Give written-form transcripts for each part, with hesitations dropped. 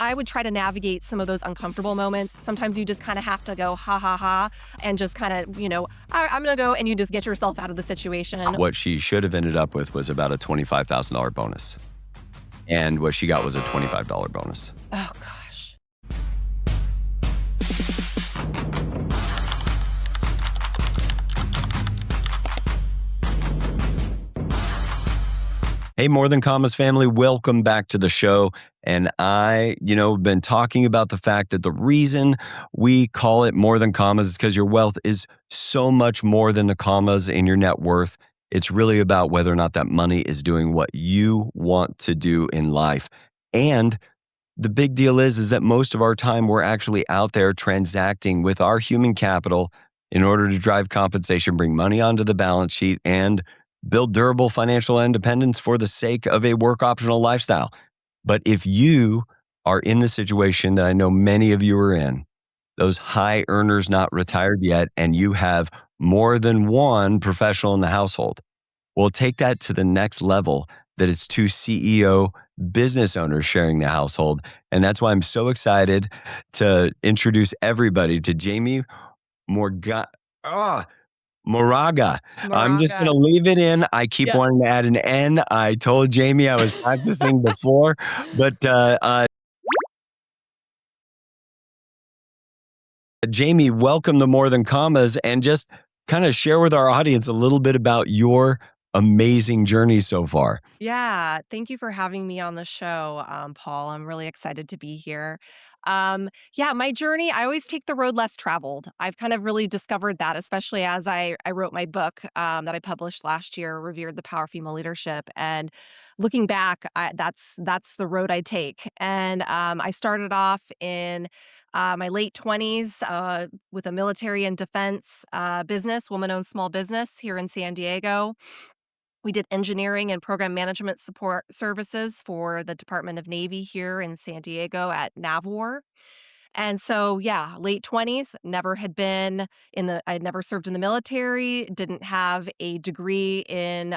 I would try to navigate some of those uncomfortable moments. Sometimes you just kind of have to go, ha ha ha, and just kind of, I'm going to go, and you just get yourself out of the situation. What she should have ended up with was about a $25,000 bonus. And what she got was a $25 bonus. Oh, gosh. Hey, More Than Commas family, welcome back to the show. And I, been talking about the fact that the reason we call it More Than Commas is because your wealth is so much more than the commas in your net worth. It's really about whether or not that money is doing what you want to do in life. And the big deal is that most of our time we're actually out there transacting with our human capital in order to drive compensation, bring money onto the balance sheet, and build durable financial independence for the sake of a work optional lifestyle. But if you are in the situation that I know many of you are in, those high earners not retired yet, and you have more than one professional in the household, well, take that to the next level, that it's two CEO business owners sharing the household. And that's why I'm so excited to introduce everybody to Jamie Moraga. Moraga. I'm just going Moraga. to leave it in. I keep Yep. wanting to add an N. I told Jamie I was practicing before, but Jamie, welcome to More Than Commas, and just kind of share with our audience a little bit about your amazing journey so far. Yeah. Thank you for having me on the show, Paul. I'm really excited to be here. Yeah, my journey, I always take the road less traveled. I've kind of really discovered that, especially as I wrote my book that I published last year, Revered, the Power of Female Leadership. And looking back, that's the road I take. And I started off in my late 20s with a military and defense business, woman-owned small business here in San Diego. We did engineering and program management support services for the Department of Navy here in San Diego at NAVWAR. And so, yeah, late 20s, never had been I had never served in the military, didn't have a degree in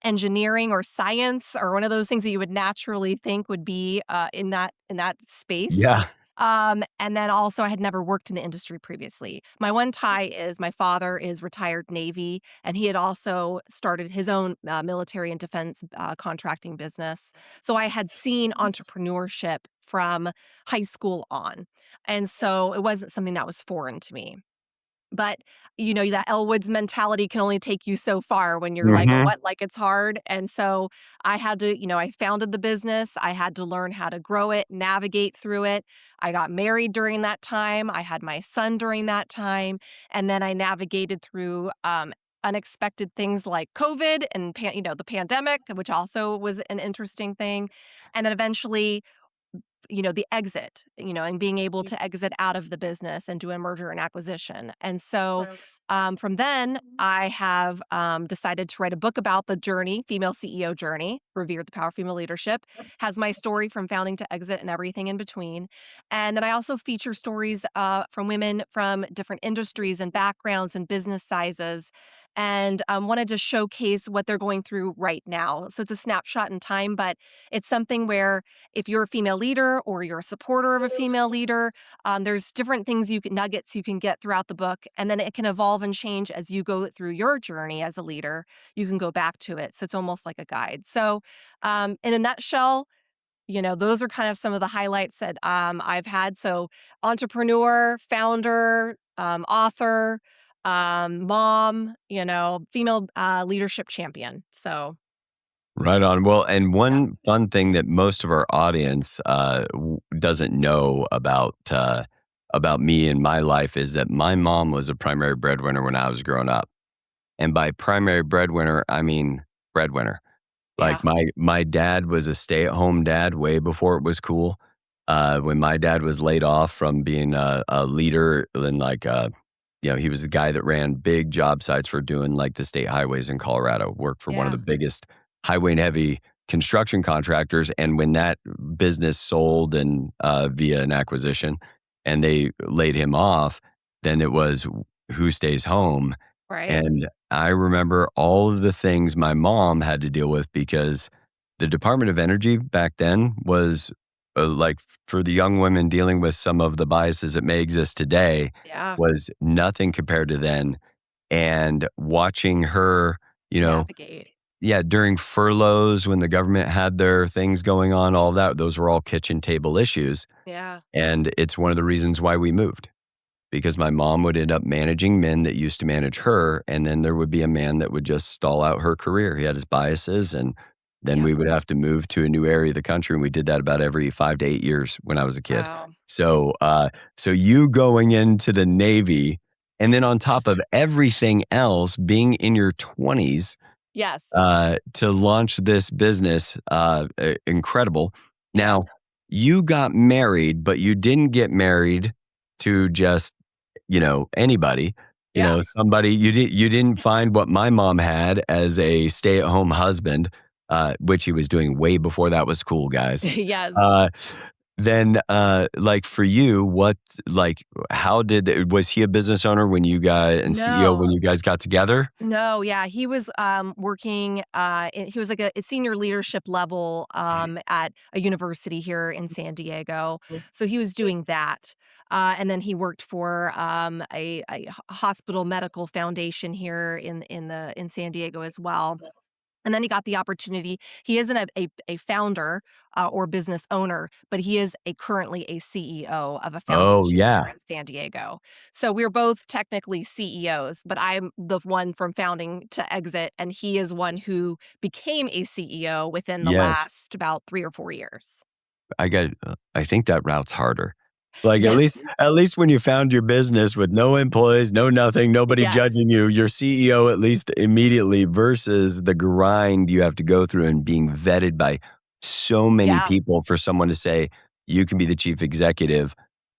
engineering or science, or one of those things that you would naturally think would be in that space. Yeah. And then also, I had never worked in the industry previously. My one tie is my father is retired Navy, and he had also started his own military and defense contracting business. So I had seen entrepreneurship from high school on. And so it wasn't something that was foreign to me. But, that Elle Woods mentality can only take you so far when you're like, Mhm. "What?" Like, it's hard, and so I had to I founded the business, I had to learn how to grow it, navigate through it. I got married during that time, I had my son during that time, and then I navigated through, unexpected things like COVID and the pandemic, which also was an interesting thing, and then eventually the exit, and being able to exit out of the business and do a merger and acquisition. And so from then, I have decided to write a book about the journey, female CEO journey, Revered, the Power of Female Leadership, has my story from founding to exit and everything in between. And then I also feature stories from women from different industries and backgrounds and business sizes, and wanted to showcase what they're going through right now. So it's a snapshot in time, but it's something where if you're a female leader or you're a supporter of a female leader, there's different things nuggets you can get throughout the book, and then it can evolve and change as you go through your journey as a leader. You can go back to it, so it's almost like a guide. So, in a nutshell, those are kind of some of the highlights that I've had. So, entrepreneur, founder, author, mom, female leadership champion. So, Right on. Well, and yeah. one fun thing that most of our audience doesn't know about me and my life is that my mom was a primary breadwinner when I was growing up. And by primary breadwinner, I mean breadwinner. Yeah. Like my dad was a stay-at-home dad way before it was cool. When my dad was laid off from being a leader, and he was the guy that ran big job sites for doing like the state highways in Colorado, worked for one of the Yeah. biggest highway and heavy construction contractors. And when that business sold and via an acquisition, and they laid him off, then it was who stays home. Right. And I remember all of the things my mom had to deal with because the Department of Energy back then was, like, for the young women dealing with some of the biases that may exist today, Yeah. was nothing compared to then, and watching her, you know Navigate. yeah, during furloughs when the government had their things going on, all that, those were all kitchen table issues, Yeah. and it's one of the reasons why we moved, because my mom would end up managing men that used to manage her, and then there would be a man that would just stall out her career. He had his biases, and then Yep. we would have to move to a new area of the country, and we did that about every 5 to 8 years when I was a kid. Wow. So, so you going into the Navy, and then on top of everything else, being in your 20s, Yes. to launch this business, incredible. Yep. Now, you got married, but you didn't get married to just, anybody, Yeah. somebody you didn't find what my mom had as a stay-at-home husband, which he was doing way before that was cool, guys. Yes. Uh, then, like, for you, like, how was he a business owner when you guys and CEO when No. you guys got together? No, yeah, he was, working, he was like a senior leadership level, at a university here in San Diego, so he was doing that, and then he worked for, a hospital medical foundation here in San Diego as well. And then he got the opportunity. He isn't a founder, or business owner, but he is currently a CEO of a Oh, foundation here yeah. in San Diego. So we're both technically CEOs, but I'm the one from founding to exit, and he is one who became a CEO within the Yes. last about 3 or 4 years. I think that route's harder. Like, at Yes. least at least when you found your business with no employees, no nothing, nobody Yes. judging you, you're CEO at least immediately versus the grind you have to go through and being vetted by so many Yeah, people for someone to say, "You can be the chief executive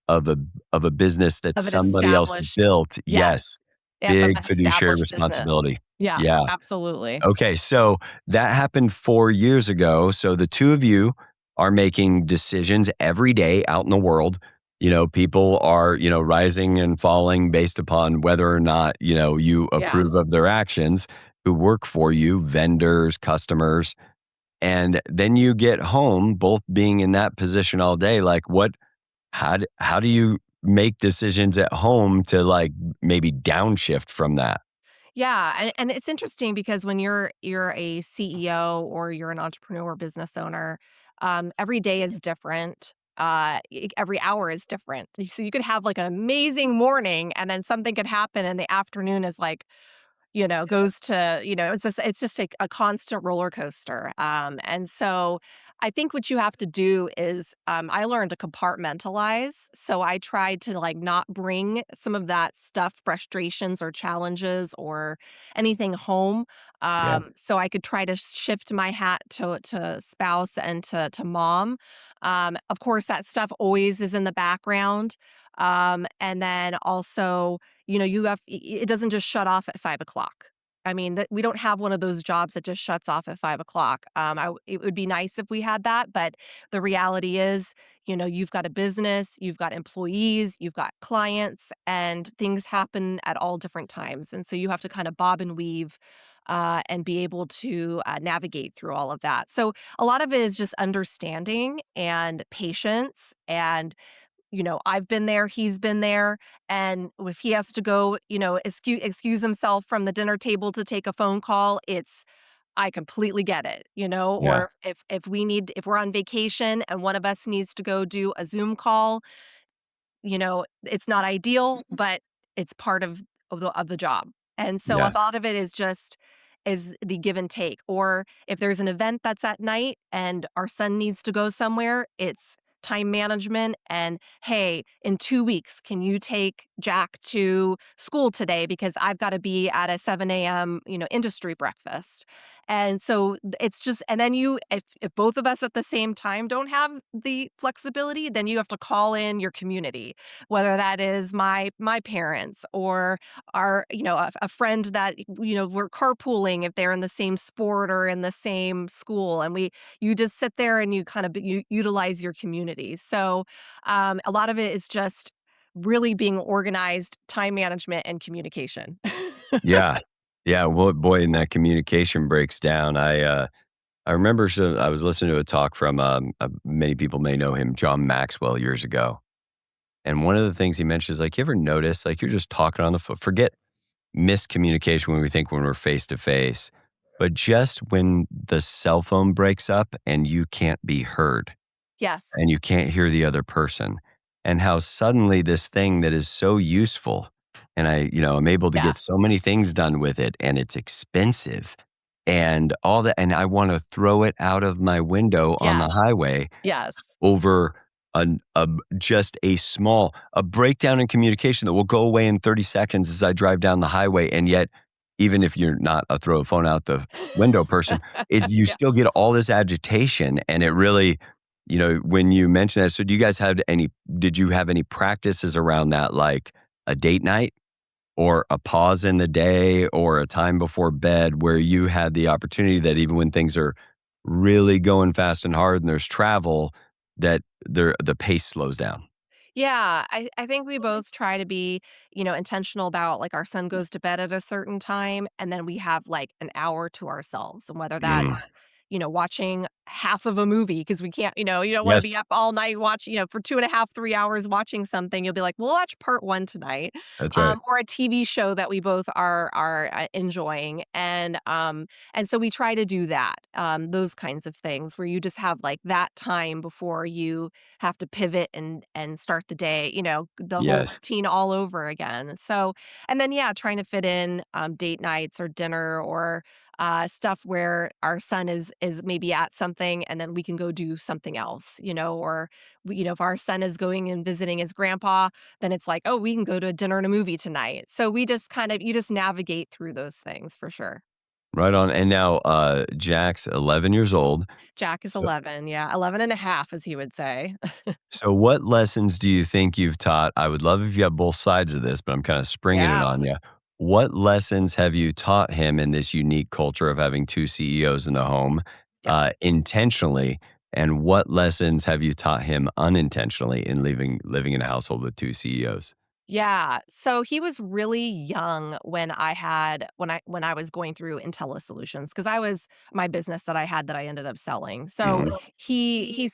of a business that of an somebody else established. built." Yes. Yes. Yep, of Big an fiduciary established business. responsibility. Yeah, Yeah. absolutely. Okay, so that happened 4 years ago. So the 2 of you are making decisions every day out in the world. People are, rising and falling based upon whether or not, you Yeah. approve of their actions, who work for you, vendors, customers. And then you get home, both being in that position all day. Like, how do you make decisions at home to, like, maybe downshift from that? Yeah, and it's interesting because when you're a CEO or you're an entrepreneur business owner, every day is different. Every hour is different. So you could have like an amazing morning, and then something could happen, and the afternoon is like goes to, it's just a constant roller coaster. And so I think what you have to do is, I learned to compartmentalize. So I tried to like not bring some of that stuff, frustrations or challenges or anything home. Yeah. So I could try to shift my hat to spouse and to mom. Of course, that stuff always is in the background. And then also, it doesn't just shut off at 5 o'clock. I mean, that we don't have one of those jobs that just shuts off at 5 o'clock. It would be nice if we had that, but the reality is, you've got a business, you've got employees, you've got clients, and things happen at all different times. And so you have to kind of bob and weave, and be able to navigate through all of that. So a lot of it is just understanding and patience and I've been there, he's been there, and if he has to go, excuse himself from the dinner table to take a phone call, I completely get it, Yeah. or if we're on vacation and one of us needs to go do a Zoom call, it's not ideal, but it's part of the job. And so a Yeah. lot of it is just is the give and take. Or if there's an event that's at night and our son needs to go somewhere, it's time management and hey, in 2 weeks, can you take Jack to school today because I've got to be at a 7 a.m., industry breakfast. And so it's just and then if both of us at the same time don't have the flexibility, then you have to call in your community, whether that is my parents or our, a friend that, we're carpooling if they're in the same sport or in the same school. And you just sit there and you kind of you utilize your community. So a lot of it is just really being organized, time management, and communication. Yeah. Yeah, well, boy, and that communication breaks down. I I remember I was listening to a talk from, many people may know him, John Maxwell, years ago. And one of the things he mentioned is like, you ever notice, like, you're just talking on the phone, forget miscommunication when we think when we're face to face, but just when the cell phone breaks up and you can't be heard Yes. and you can't hear the other person, and how suddenly this thing that is so useful and I'm able to Yeah. get so many things done with it and it's expensive and all that, and I want to throw it out of my window on the Yes. highway Yes. over just a breakdown in communication that will go away in 30 seconds as I drive down the highway, and yet, even if you're not a throw a phone out the window person, you Yeah. still get all this agitation, and it really when you mention that, so do you guys have any did you have any practices around that, like a date night or a pause in the day or a time before bed where you had the opportunity that even when things are really going fast and hard and there's travel, that the pace slows down? Yeah, I think we both try to be, intentional about like our son goes to bed at a certain time and then we have like an hour to ourselves. And whether Mm, that's, watching half of a movie because we can't, you don't want to be yes, up all night watching, for 2.5, 3 hours watching something. You'll be like, we'll watch part one tonight. that's right. Or a TV show that we both are enjoying. And so we try to do that, those kinds of things where you just have like that time before you have to pivot and start the day, the whole Yes. routine all over again. So, and then yeah, trying to fit in date nights or dinner or stuff where our son is maybe at something and then we can go do something else, or if our son is going and visiting his grandpa, then it's like, oh, we can go to a dinner and a movie tonight. So we just kind of you just navigate through those things for sure. Right on, and now, Jack's 11 years old. Jack is So 11, yeah, 11 and a half, as he would say. so what lessons do you think you've taught? I would love if you have both sides of this, but I'm kinda springing it Yeah. on you. What lessons have you taught him in this unique culture of having 2 CEOs in the home, Yep. intentionally, and what lessons have you taught him unintentionally in living in a household with 2 CEOs? Yeah. So he was really young when when I was going through IntelliSolutions because I was my business that I had that I ended up selling. So Mhm. he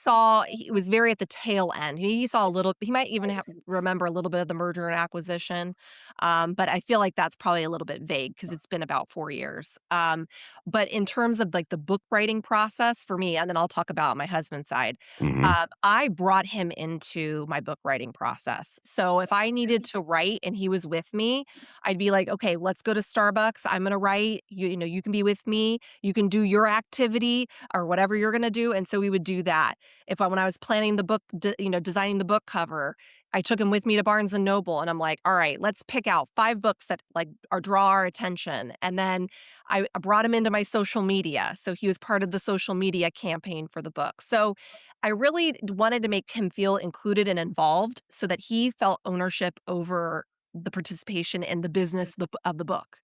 was very at the tail end. He saw a little he might even remember a little bit of the merger and acquisition. But I feel like that's probably a little bit vague because it's been about 4 years. But in terms of like the book writing process for me, and then I'll talk about my husband's side. Mhm. I brought him into my book writing process. So if I needed to write and he was with me, I'd be like, okay, let's go to Starbucks. I'm going to write. You can be with me. You can do your activity or whatever you're going to do. And so we would do that. When I was planning the book, designing the book cover, I took him with me to Barnes and Noble and I'm like, all right, let's pick out 5 books that like are draw our attention. And then I brought him into my social media. So he was part of the social media campaign for the book. So I really wanted to make him feel included and involved so that he felt ownership over the participation in the business of the book.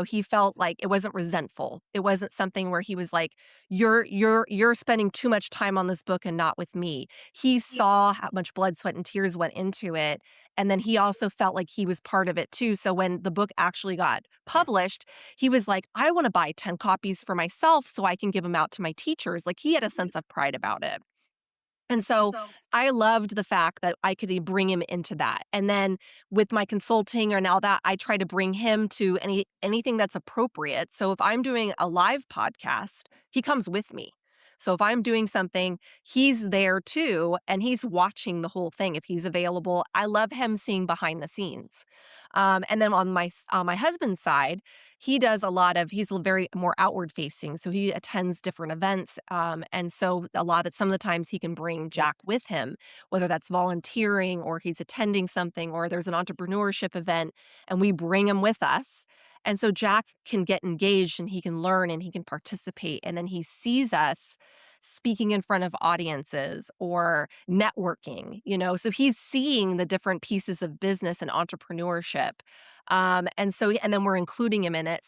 He felt like it wasn't resentful. It wasn't something where he was like, "You're spending too much time on this book and not with me." He saw how much blood, sweat, and tears went into it, and then he also felt like he was part of it too. So when the book actually got published, he was like, "I want to buy 10 copies for myself so I can give them out to my teachers." Like he had a sense of pride about it. And so I loved the fact that I could bring him into that. And then with my consulting or now that I try to bring him to anything that's appropriate. So if I'm doing a live podcast, he comes with me. So if I'm doing something, he's there too and he's watching the whole thing if he's available. I love him seeing behind the scenes. And then on my husband's side, he's very more outward facing. So he attends different events. And so some of the times he can bring Jack with him, whether that's volunteering or he's attending something or there's an entrepreneurship event and we bring him with us. And so Jack can get engaged and he can learn and he can participate. And then he sees us speaking in front of audiences or networking, so he's seeing the different pieces of business and entrepreneurship. And then we're including him in it.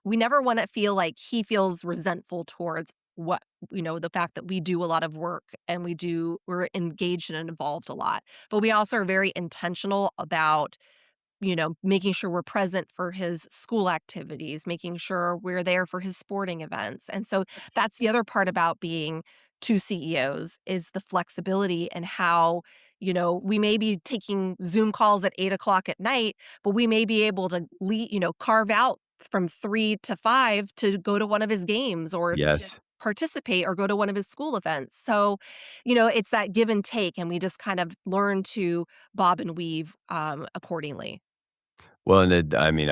We never want to feel like he feels resentful towards the fact that we do a lot of work and we're engaged and involved a lot. But we also are very intentional about making sure we're present for his school activities, making sure we're there for his sporting events. And so that's the other part about being two CEOs is the flexibility and how, we may be taking Zoom calls at 8 o'clock at night, but we may be able to carve out from 3 to 5 to go to one of his games or to Yes. participate or go to one of his school events. So, it's that give and take, and we just kind of learn to bob and weave accordingly. Well, and I mean,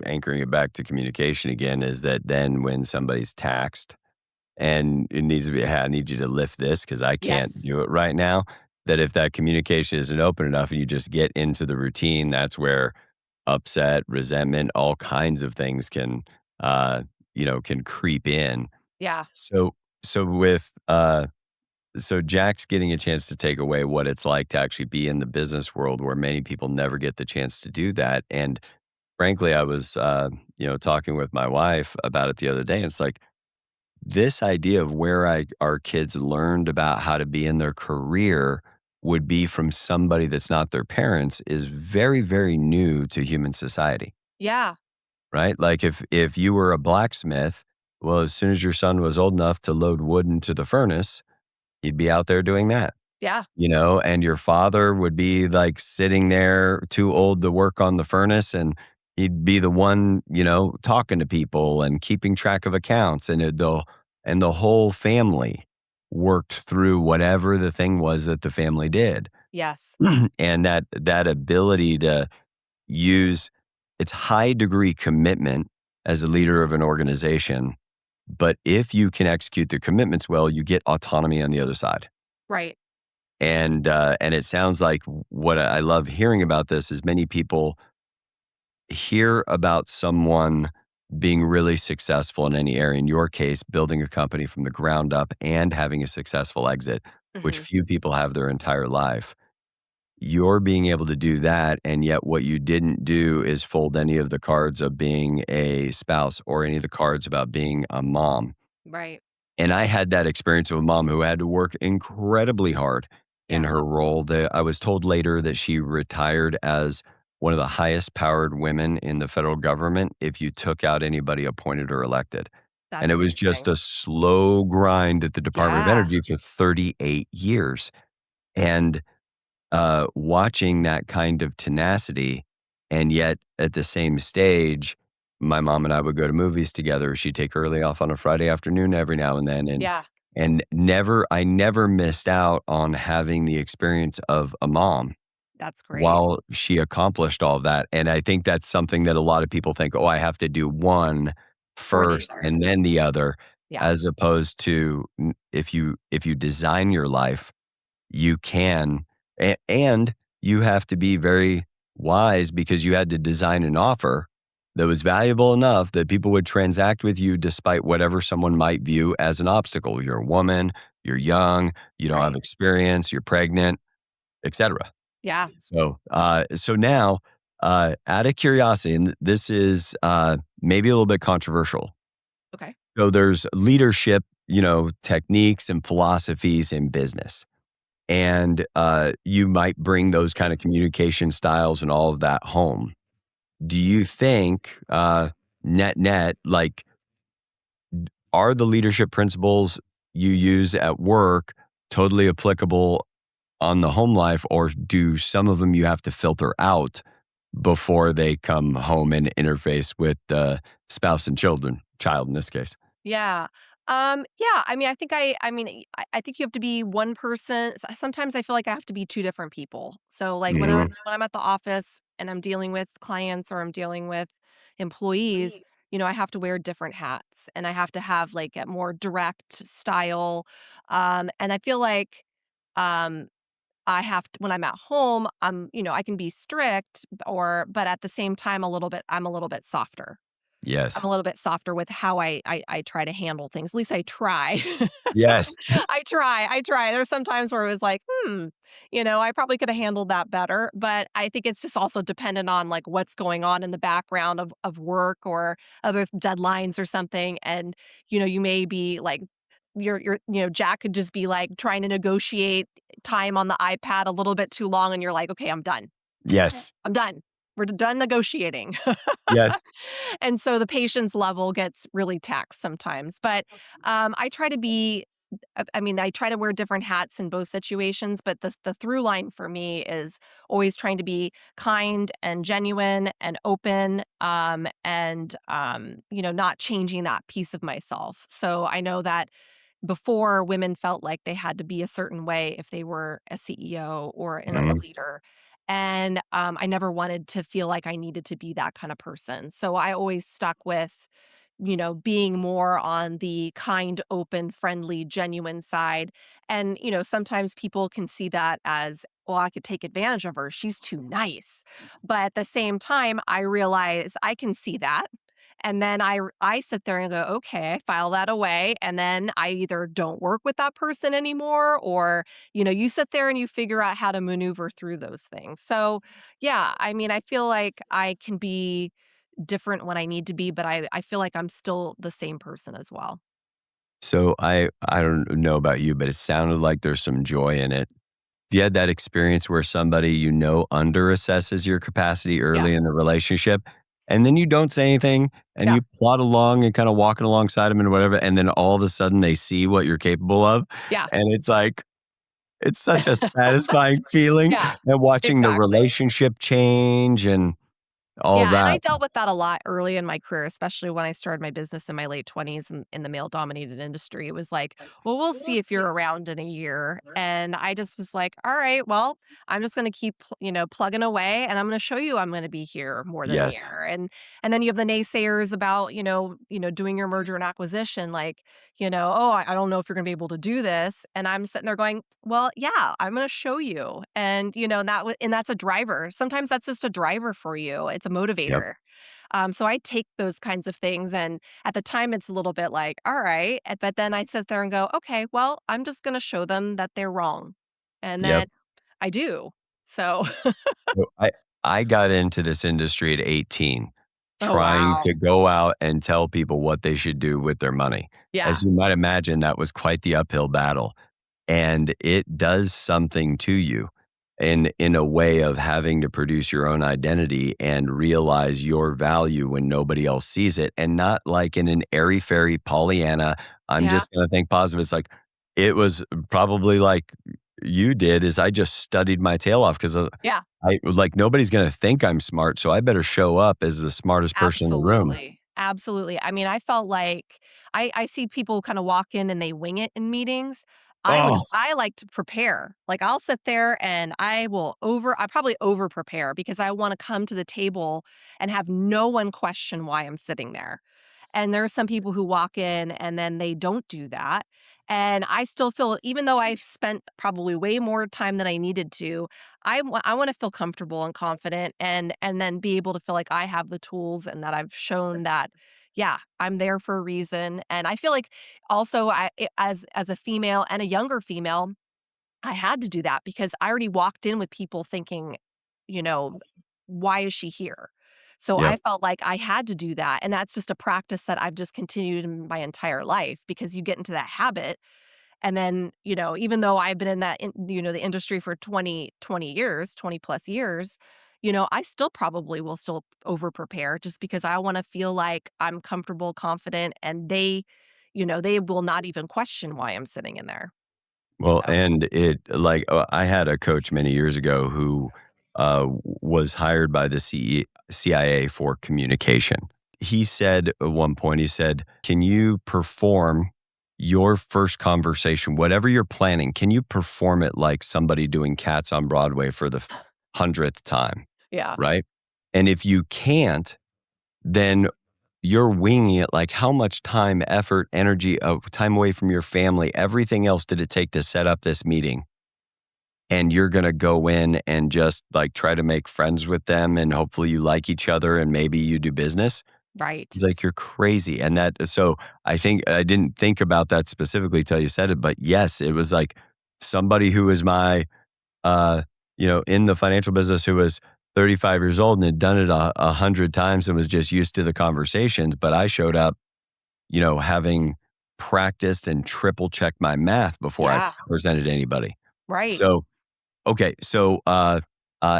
anchoring it back to communication again is that then when somebody's taxed and it needs to be, "Hey, I need you to lift this because I can't Yes. do it right now," that if that communication isn't open enough and you just get into the routine, that's where upset, resentment, all kinds of things uh, can creep in. Yeah. So, so with, so Jack's getting a chance to take away what it's like to actually be in the business world where many people never get the chance to do that. And frankly, I was, talking with my wife about it the other day. And it's like this idea of where our kids learned about how to be in their career would be from somebody that's not their parents is very, very new to human society, Yeah. right? Like if you were a blacksmith, well, as soon as your son was old enough to load wood into the furnace, he'd be out there doing that. Yeah. And your father would be, like, sitting there too old to work on the furnace, and he'd be the one, talking to people and keeping track of accounts, and the whole family worked through whatever the thing was that the family did. Yes. And that ability to use its high degree commitment as a leader of an organization, but if you can execute the commitments well, you get autonomy on the other side. Right. And it sounds like what I love hearing about this is many people hear about someone being really successful in any area. In your case, building a company from the ground up and having a successful exit, which Mhm. few people have their entire life. You're being able to do that, and yet what you didn't do is fold any of the cards of being a spouse or any of the cards about being a mom. Right. And I had that experience of a mom who had to work incredibly hard in Yeah. her role. That I was told later that she retired as one of the highest powered women in the federal government if you took out anybody appointed or elected. And That's it was just amazing. a slow grind at the Department of Yeah. Energy for 38 years. And watching that kind of tenacity, and yet at the same stage, my mom and I would go to movies together. She'd take early off on a Friday afternoon every now and then, Yeah. and I never missed out on having the experience of a mom That's great. while she accomplished all of that. And I think that's something that a lot of people think, "Oh, I have to do one Or the first other. and then the other," Yeah. as opposed to if you design your life you can, and you have to be very wise because you had to design an offer that was valuable enough that people would transact with you despite whatever someone might view as an obstacle. You're a woman, you're young, you don't have Right. experience, you're pregnant, etc. Yeah. So now, out of curiosity, and this is maybe a little bit controversial. Okay. So there's leadership, techniques and philosophies in business. And, you might bring those kind of communication styles and all of that home. Do you think, net, like, are the leadership principles you use at work totally applicable on the home life, or do some of them you have to filter out before they come home and interface with the spouse and child in this case? Yeah. Yeah, I mean, I think you have to be one person. Sometimes I feel like I have to be two different people. So like Mhm. when I'm at the office and I'm dealing with clients or I'm dealing with employees, I have to wear different hats and I have to have like a more direct style. And I feel like um I have to, when I'm at home, I can be strict but at the same time I'm a little bit softer. I'm Yes. a little bit softer with how I try to handle things. At least I try. Yes. I try. There's some times where it was like, I probably could have handled that better. But I think it's just also dependent on like what's going on in the background of work or other deadlines or something. And, you may be like Jack could just be like trying to negotiate time on the iPad a little bit too long and you're like, okay, I'm done. Yes. I'm done. We're done negotiating. Yes. And so the patience level gets really taxed sometimes. But I try to be I mean, I try to wear different hats in both situations, but the through line for me is always trying to be kind and genuine and open, not changing that piece of myself. So I know that before, women felt like they had to be a certain way if they were a CEO or a Mhm. leader. And I never wanted to feel like I needed to be that kind of person. So I always stuck with, being more on the kind, open, friendly, genuine side. And, sometimes people can see that as, well, I could take advantage of her. She's too nice. But at the same time, I realize I can see that. And then I sit there and go, okay, I file that away. And then I either don't work with that person anymore, or, you sit there and you figure out how to maneuver through those things. So, yeah, I mean, I feel like I can be different when I need to be, but I feel like I'm still the same person as well. So I don't know about you, but it sounded like there's some joy in it. If you had that experience where somebody underassesses your capacity Yeah. early in the relationship, and then you don't say anything and Yeah. you plod along and kind of walking alongside them and whatever, and then all of a sudden they see what you're capable of, Yeah. and it's like it's such a satisfying feeling, Yeah. and watching the Exactly. relationship change and all Yeah, and I that. dealt with that a lot early in my career, especially when I started my business in my late 20s in the male dominated industry. It was like, well, we'll see if you're around in a year. And I just was like, all right, well, I'm just going to keep, plugging away and I'm going to show you I'm going to be here more than a Yes. year. And then you have the naysayers about, doing your merger and acquisition like, oh, I don't know if you're going to be able to do this. And I'm sitting there going, well, yeah, I'm going to show you. And, and that's a driver. Sometimes that's just a driver for you. It's a Yep. motivator. So I take those kinds of things. And at the time, it's a little bit like, all right. But then I sit there and go, okay, well, I'm just going to show them that they're wrong. And Yep. then I do. So, So I got into this industry at 18, oh, trying wow. to go out and tell people what they should do with their money. As Yeah. you might imagine, that was quite the uphill battle, and it does something to you in a way of having to produce your own identity and realize your value when nobody else sees it, and not like in an airy-fairy Pollyanna, "I'm Yeah. just gonna think positive." It's like, it was probably like you did, is I just studied my tail off 'cause, Yeah. I like, nobody's gonna think I'm smart, so I better show up as the smartest person in the room. Absolutely. Absolutely. I mean, I felt like I see people kinda walk in and they wing it in meetings. Oh, I like to prepare. Like, I'll sit there and I probably over prepare because I wanna come to the table and have no one question why I'm sitting there. And there are some people who walk in and then they don't do that. And I still feel, even though I've spent probably way more time than I needed to, I want to feel comfortable and confident, and then be able to feel like I have the tools and that I've shown that, yeah, I'm there for a reason. And I feel like also as a female and a younger female, I had to do that because I already walked in with people thinking, you know, why is she here? So I yep, felt like I had to do that. And that's just a practice that I've just continued in my entire life because you get into that habit. And then, even though I've been in the industry for 20 years, 20 plus years, I still probably will still over prepare just because I want to feel like I'm comfortable, confident, and they will not even question why I'm sitting in there. well, So, and I had a coach many years ago who, was hired by the CIA for communication. He said at one point, he said, "Can you perform your first conversation, whatever you're planning, can you perform it like somebody doing Cats on Broadway for the 100th time?" yeah, Right? And if you can't, then you're winging it. Like, how much time, effort, energy, time away from your family, everything else did it take to set up this meeting? And you're gonna go in and just, like, try to make friends with them, and hopefully you like each other and maybe you do business? right. He's like, "You're crazy." And so I think I didn't think about that specifically till you said it, but yes, it was like somebody who was uh, in the financial business, who was 35 years old and had done it a hundred times and was just used to the conversations. But I showed up, having practiced and triple checked my math before I Yeah, presented anybody. right. So, okay. So,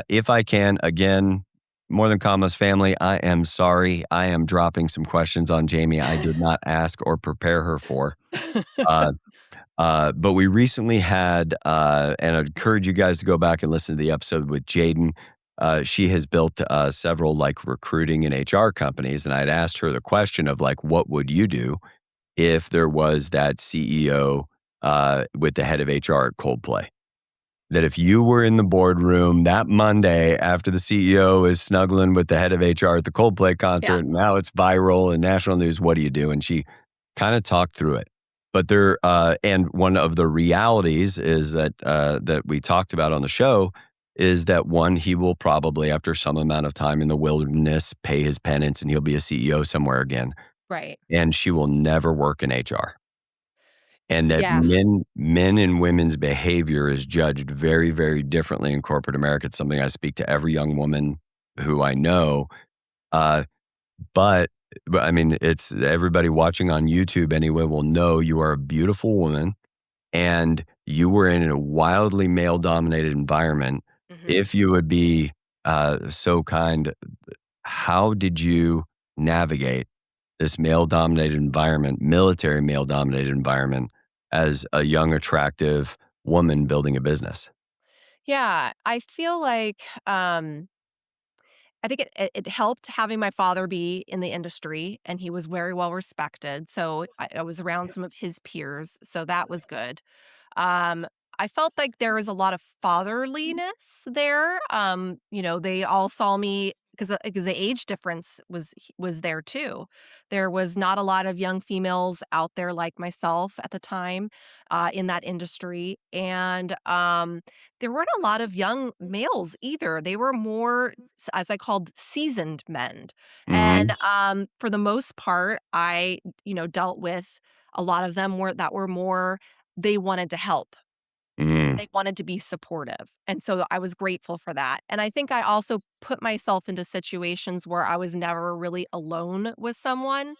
if I can, again, More Than Commas family, I am sorry. I am dropping some questions on Jamie I did not ask or prepare her for. Uh, but we recently had, and I'd encourage you guys to go back and listen to the episode with Jaden. She has built several like recruiting and HR companies, and I'd asked her the question of like, what would you do if there was that CEO with the head of HR at Coldplay? That if you were in the boardroom that Monday after the CEO is snuggling with the head of HR at the Coldplay Yeah, concert, now it's viral and national news, what do you do? And she kind of talked through it. But there, and one of the realities is that we talked about on the show is that one, he will probably, after some amount of time in the wilderness, pay his penance and he'll be a CEO somewhere again. right. And she will never work in HR, and that Yeah, men and women's behavior is judged very, very differently in corporate America. It's something I speak to every young woman who I know. Uh, but I mean, it's everybody watching on YouTube anyway will know you are a beautiful woman and you were in a wildly male dominated environment. mhm. If you would be so kind, how did you navigate this male dominated environment, military male dominated environment, as a young, attractive woman building a business? Yeah, I feel like, I think it helped having my father be in the industry, and he was very well respected, so I was around some of his peers, so that was good. Um, I felt like there was a lot of fatherliness there. They all saw me because the age difference was there too. There was not a lot of young females out there like myself at the time in that industry, and there weren't a lot of young males either. They were more, as I called, seasoned men, and Mhm. for the most part, I dealt with a lot of them were more they wanted to help. Mm. They wanted to be supportive, and so I was grateful for that, and I think I also put myself into situations where I was never really alone with someone.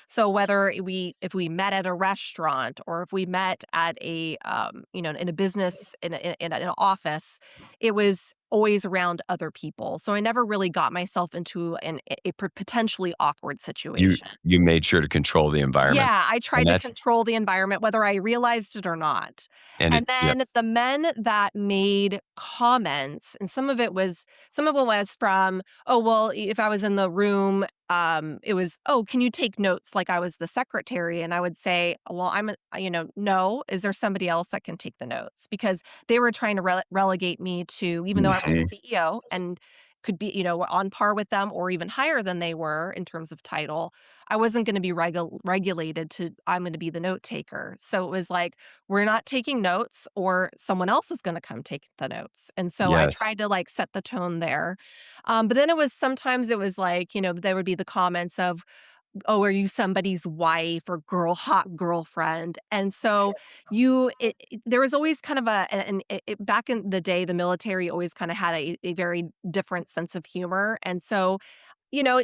So whether if we met at a restaurant or if we met at in a business in an office, it was always around other people. So I never really got myself into a potentially awkward You situation. you made sure to control the environment, Yeah, I and tried to that's control the environment whether I realized it or not. and And it yep. then the men that made comments, and some of it was from, "Oh, well, if I was in the room, it was, 'Oh, can you take notes?' Like I was the secretary." And I would say, "Well, no. Is there somebody else that can take the notes?" Because they were trying to relegate me to, even though I was Mhm. the CEO and could be, on par with them or even higher than they were in terms of title, I wasn't gonna be regulated to I'm gonna be the note taker. So it was like, we're not taking notes or someone else is gonna come take the notes. And so I Yes. tried to like set the tone there. But then sometimes it was like, there would be the comments of, "Oh, are you somebody's wife or hot girlfriend?" And so there was always kind of back in the day, the military always kind of had a very different sense of humor. And so,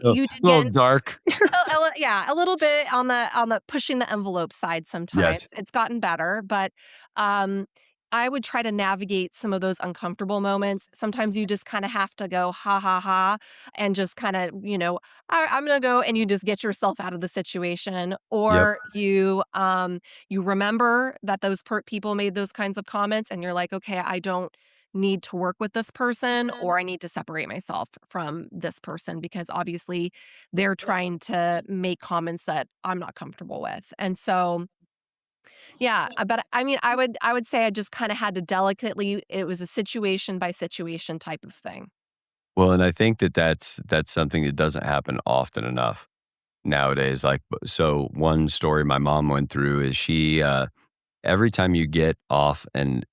A you did get little into dark. yeah, a little bit on the pushing the envelope side sometimes. Yes. It's gotten better, but, um, I would try to navigate some of those uncomfortable moments. Sometimes you just kinda have to go, "Ha, ha, ha," and just kinda, I'm gonna go," and you just get yourself out of the situation, Yep. or you remember that those people made those kinds of comments, and you're like, "Okay, I don't need to work with this person, or I need to separate myself from this person because obviously they're trying to make comments that I'm not comfortable with." And so, yeah, but I mean, I would say I just kinda had to delicately it was a situation by situation type of thing. Well, and I think that that's something that doesn't happen often enough nowadays, like, so one story my mom went through is every time you get off and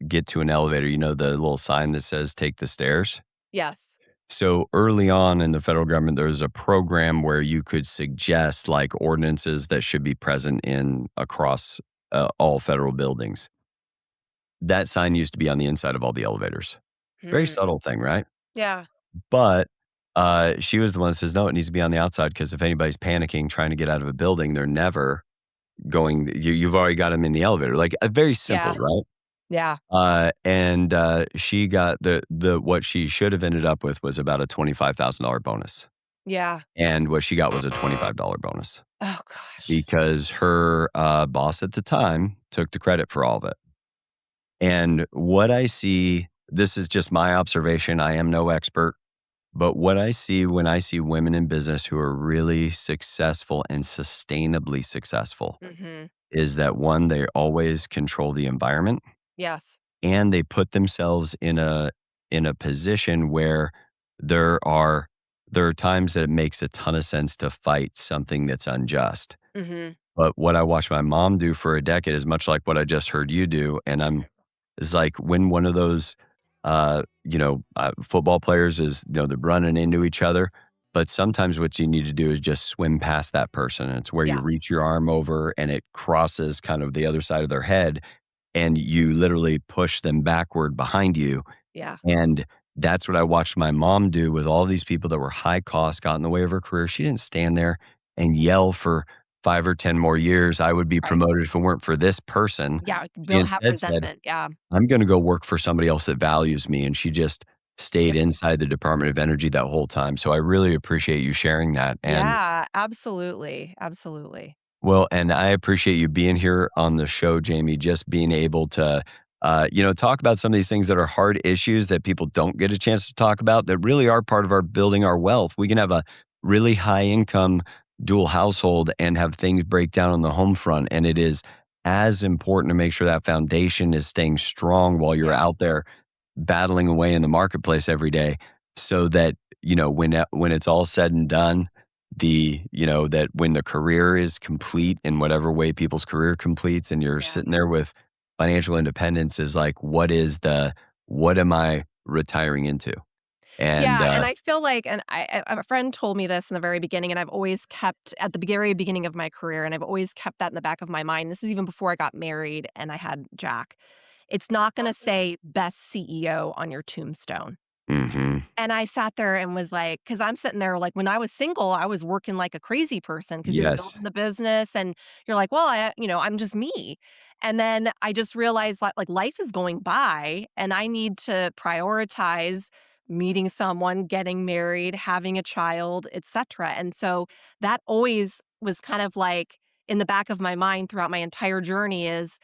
get to an elevator, the little sign that says take the stairs? Yes. So early on in the federal government, there was a program where you could suggest like ordinances that should be present in across all federal buildings. That sign used to be on the inside of all the elevators. Very Hmm. subtle thing, right? Yeah. But she was the one that says, no, it needs to be on the outside because if anybody's panicking trying to get out of a building, they're never you've already got them in the elevator. Like very simple, Yeah. right? Yeah. She got the what she should have ended up with was about a $25,000 bonus, Yeah. and what she got was a $25 bonus Oh gosh. because her, boss at the time took the credit for all of it. And what I see, this is just my observation, I am no expert, but what I see when I see women in business who are really successful and sustainably successful Mhm. is that, 1, they always control the environment, Yes. and they put themselves in a position where there are there are times that it makes a ton of sense to fight something that's unjust. Mhm. But what I watched my mom do for a decade is much like what I just heard you do, and I'm is like when one of those, football players is, they're running into each other, but sometimes what you need to do is just swim past that person, and it's where you Yeah. reach your arm over and it crosses kind of the other side of their head, and you literally push them backward behind you, Yeah. and that's what I watched my mom do with all these people that were high cost, got in the way of her career. She didn't stand there and yell for 5 or 10 more years, "I would be Right. promoted if it weren't for this person." Yeah, She build have instead said, resentment. Yeah. "I'm gonna go work for somebody else that values me," and she just stayed Yep. inside the Department of Energy that whole time, so I really appreciate you sharing that, and Yeah, absolutely. Absolutely. well, and I appreciate you being here on the show, Jamie, just being able to, talk about some of these things that are hard issues that people don't get a chance to talk about that really are part of our building our wealth. We can have a really high income dual household and have things break down on the home front. And it is as important to make sure that foundation is staying strong while you're Yeah. out there battling away in the marketplace every day so that, when it's all said and done, that when the career is complete in whatever way people's career completes and you're Yeah. sitting there with financial independence is like, what am I retiring into? And, Yeah, and I feel like and a friend told me this in the very beginning, and I've always kept at the very beginning of my career, and I've always kept that in the back of my mind. This is even before I got married and I had Jack. It's not gonna say best CEO on your tombstone. mhm, And I sat there and was like, because 'cause I'm sitting there like, when I was single, I was working like a crazy person because 'cause you're yes, building the business and you're like, "Well, I'm just me." And then I just realized that, like, life is going by and I need to prioritize meeting someone, getting married, having a child, etcetera. And so that always was kind of like in the back of my mind throughout my entire journey is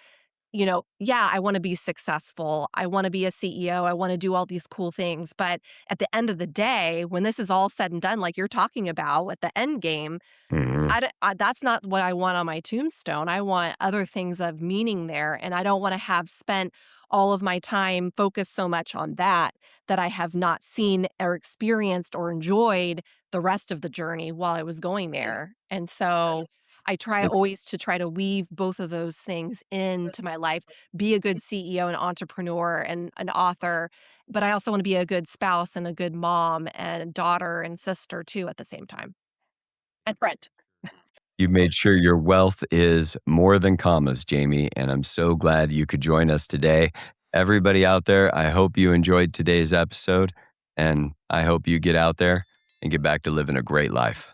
yeah, I wanna be successful. I wanna be a CEO. I wanna do all these cool things. But at the end of the day, when this is all said and done, like you're talking about at the end game, mhm, that's not what I want on my tombstone. I want other things of meaning there, and I don't wanna have spent all of my time focused so much on that, that I have not seen or experienced or enjoyed the rest of the journey while I was going there. And so, I try it's always to try to weave both of those things into my life, be a good CEO and entrepreneur and an author, but I also wanna be a good spouse and a good mom and daughter and sister too at the same time, and friend. you made sure your wealth is more than commas, Jamie, and I'm so glad you could join us today. Everybody out there, I hope you enjoyed today's episode, and I hope you get out there and get back to living a great life.